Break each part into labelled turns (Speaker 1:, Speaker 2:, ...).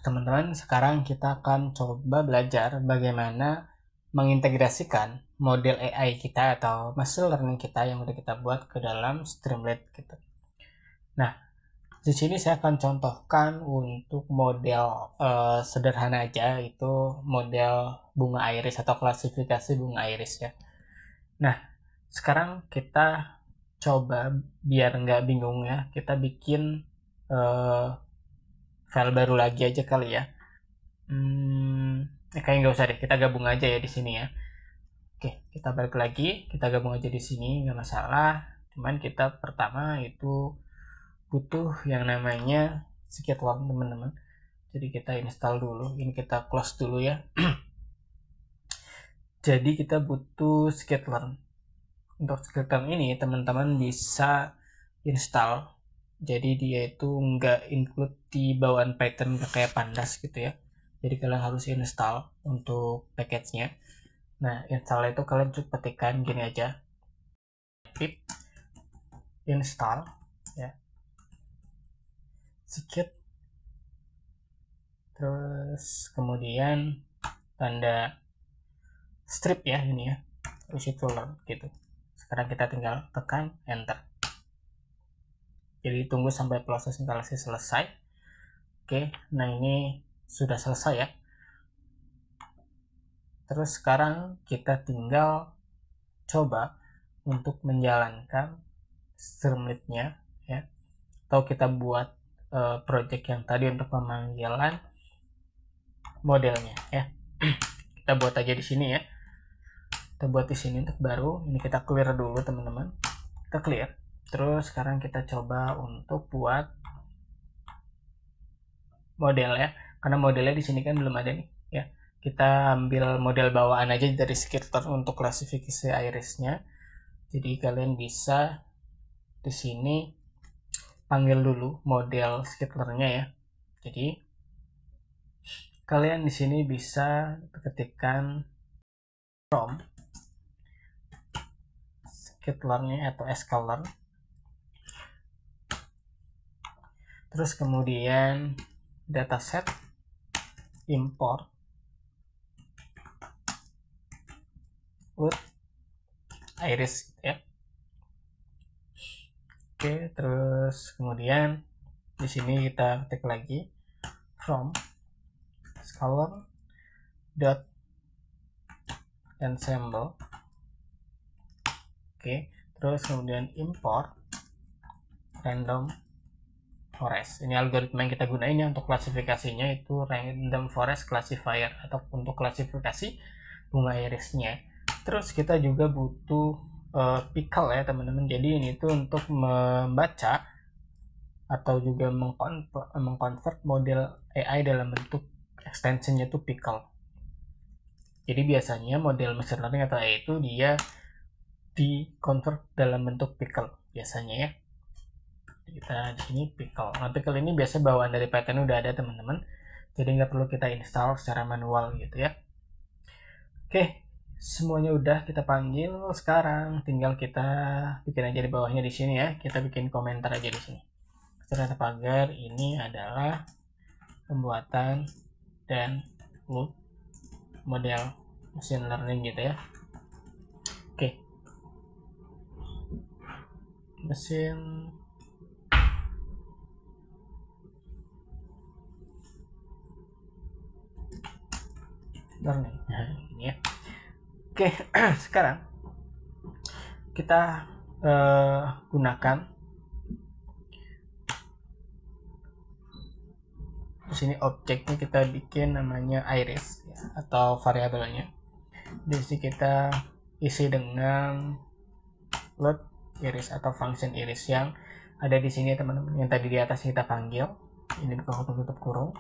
Speaker 1: teman-teman, sekarang kita akan coba belajar bagaimana mengintegrasikan model AI kita atau machine learning kita yang udah kita buat ke dalam Streamlit gitu. Nah, di sini saya akan contohkan untuk model sederhana aja, itu model bunga iris atau klasifikasi bunga iris ya. Nah, sekarang kita coba biar nggak bingung ya, kita bikin file baru lagi aja kali ya. Kayaknya nggak usah deh, kita gabung aja ya di sini ya. Oke, kita balik lagi, kita gabung aja di sini, nggak masalah. Cuman kita pertama itu butuh yang namanya scikit-learn teman-teman. Jadi kita install dulu, ini kita close dulu ya. Jadi kita butuh scikit-learn. Untuk scikit-learn ini teman-teman bisa install. Jadi dia itu nggak include di bawaan Python kayak Pandas gitu ya. Jadi kalian harus install untuk package-nya. Nah, install itu kalian cukup ketikkan gini aja, pip install ya, scikit, terus kemudian tanda strip ya, ini ya, terus itu learn gitu. Sekarang kita tinggal tekan enter. Jadi tunggu sampai proses instalasi selesai. Oke, nah ini sudah selesai ya. Terus sekarang kita tinggal coba untuk menjalankan Streamlit-nya ya, atau kita buat project yang tadi untuk pemanggilan modelnya ya. Kita buat aja di sini ya. Kita buat di sini untuk baru. Ini kita clear dulu teman-teman. Kita clear. Terus sekarang kita coba untuk buat model ya. Karena modelnya di sini kan belum ada nih ya. Kita ambil model bawaan aja dari scikit-learn untuk klasifikasi irisnya. Jadi kalian bisa di sini panggil dulu model scikit-learn-nya ya. Jadi kalian di sini bisa ketikkan from scikit-learn-nya atau sklearn. Terus kemudian dataset import with iris ya. Oke, terus kemudian di sini kita ketik lagi from sklearn dot ensemble. Oke, terus kemudian import random forest. Ini algoritma yang kita gunain ya untuk klasifikasinya, itu random forest classifier atau untuk klasifikasi bunga irisnya. Terus kita juga butuh pickle ya teman-teman. Jadi ini tuh untuk membaca atau juga mengconvert model AI dalam bentuk extensionnya tuh pickle. Jadi biasanya model machine learning atau AI itu dia di convert dalam bentuk pickle biasanya ya. Kita di sini pickle. Nah, pickle ini biasa bawaan dari Python udah ada teman-teman. Jadi nggak perlu kita install secara manual gitu ya. Oke, semuanya udah kita panggil. Sekarang tinggal kita bikin aja di bawahnya di sini ya. Kita bikin komentar aja di sini. Ternyata pagar ini adalah pembuatan dan loop model machine learning gitu ya. Oke. Machine learning. Nah, ini ya. Oke, sekarang kita gunakan di sini objeknya, kita bikin namanya iris ya, atau variabelnya. Di sini kita isi dengan load iris atau function iris yang ada di sini teman-teman, yang tadi di atas kita panggil. Ini buka tutup kurung.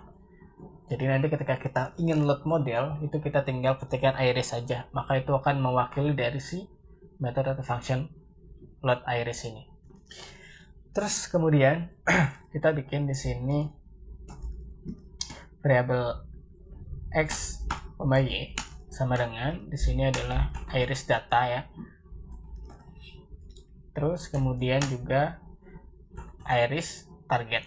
Speaker 1: Jadi nanti ketika kita ingin load model, itu kita tinggal ketikkan iris saja, maka itu akan mewakili dari si metode atau function load iris ini. Terus kemudian kita bikin di sini variabel x, y sama dengan di sini adalah iris data ya. Terus kemudian juga iris target.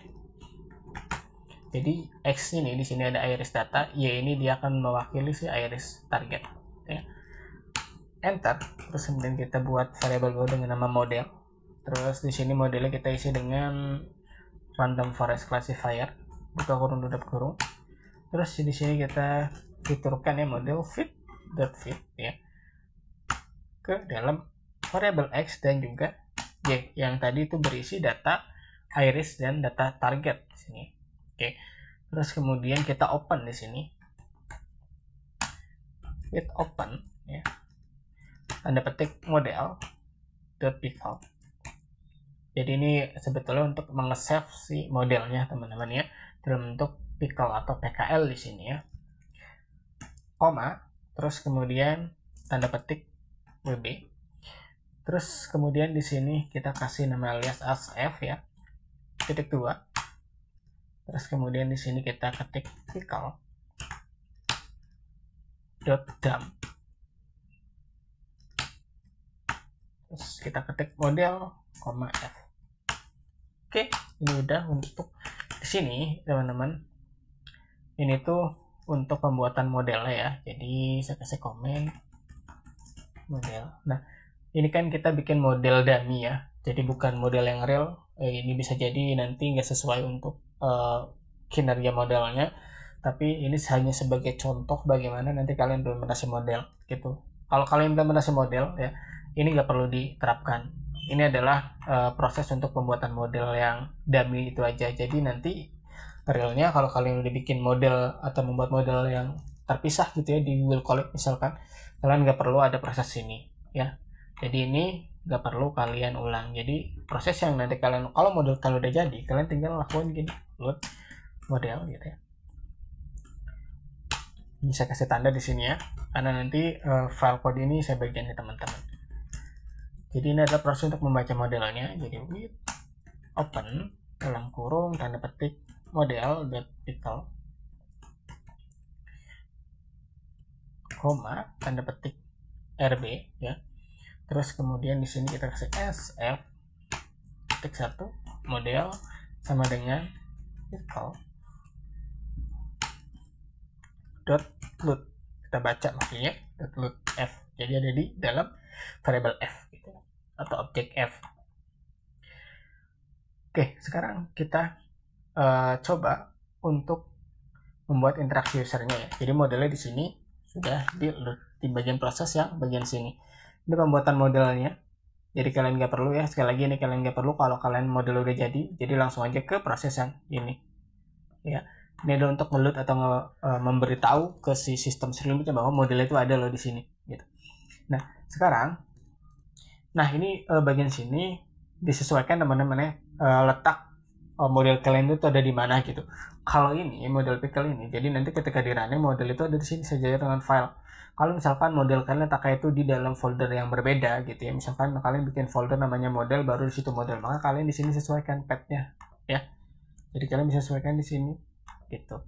Speaker 1: Jadi X ini di sini ada iris data, Y ini dia akan mewakili si iris target. Ya. Enter, terus kemudian kita buat variabel baru dengan nama model. Terus di sini modelnya kita isi dengan random forest classifier, buka kurung tutup kurung. Terus di sini kita fiturkan ya model fit.fit ya ke dalam variabel X dan juga Y yang tadi itu berisi data iris dan data target di sini. Oke. Terus kemudian kita open di sini. With open ya. Tanda petik model.pickle. Jadi ini sebetulnya untuk menge-save si modelnya teman-teman ya dalam bentuk pickle atau PKL di sini ya. Koma, terus kemudian tanda petik WB. Terus kemudian di sini kita kasih nama alias as f ya. Titik 2. Terus kemudian di sini kita ketik pickle .dump. Terus kita ketik model, f. Oke, ini udah untuk di sini teman-teman. Ini tuh untuk pembuatan modelnya ya. Jadi saya kasih komen model. Nah, ini kan kita bikin model dummy ya. Jadi bukan model yang real. Ini bisa jadi nanti nggak sesuai untuk kinerja modelnya, tapi ini hanya sebagai contoh bagaimana nanti kalian implementasi model gitu. Kalau kalian implementasi model ya, ini nggak perlu diterapkan. Ini adalah proses untuk pembuatan model yang dummy itu aja. Jadi nanti realnya kalau kalian udah bikin model atau membuat model yang terpisah gitu ya di Google Colab misalkan, kalian nggak perlu ada proses ini ya. Jadi ini nggak perlu kalian ulang. Jadi proses yang nanti kalian, kalau model kalian udah jadi, kalian tinggal lakuin gini, load model gitu ya. Ini saya kasih tanda di sini ya, karena nanti file code ini saya bagian ke teman-teman. Jadi ini adalah proses untuk membaca modelnya. Jadi with open dalam kurung tanda petik model.pickle koma tanda petik rb ya. Terus kemudian di sini kita kasih sf titik 1 model sama dengan pickle dot load, kita baca maksudnya dot load f, jadi ada di dalam variable f gitu atau objek f. Oke, sekarang kita coba untuk membuat interaksi usernya ya. Jadi modelnya di sini sudah di load di bagian proses yang bagian sini. Ini pembuatan modelnya. Jadi kalian nggak perlu ya, sekali lagi ini kalian nggak perlu kalau kalian model udah jadi langsung aja ke proses yang ini ya. Ini adalah untuk ngeload atau memberitahu ke si sistem selanjutnya bahwa model itu ada loh di sini gitu. Nah sekarang, ini bagian sini disesuaikan teman-teman ya, letak model kalian itu ada di mana gitu. Kalau ini model pickle ini, jadi nanti ketika di running model itu ada di sini saja dengan file. Kalau misalkan model kalian letaknya itu di dalam folder yang berbeda gitu ya, misalkan kalian bikin folder namanya model, baru di situ model, maka kalian di sini sesuaikan path-nya ya. Jadi kalian bisa sesuaikan di sini gitu.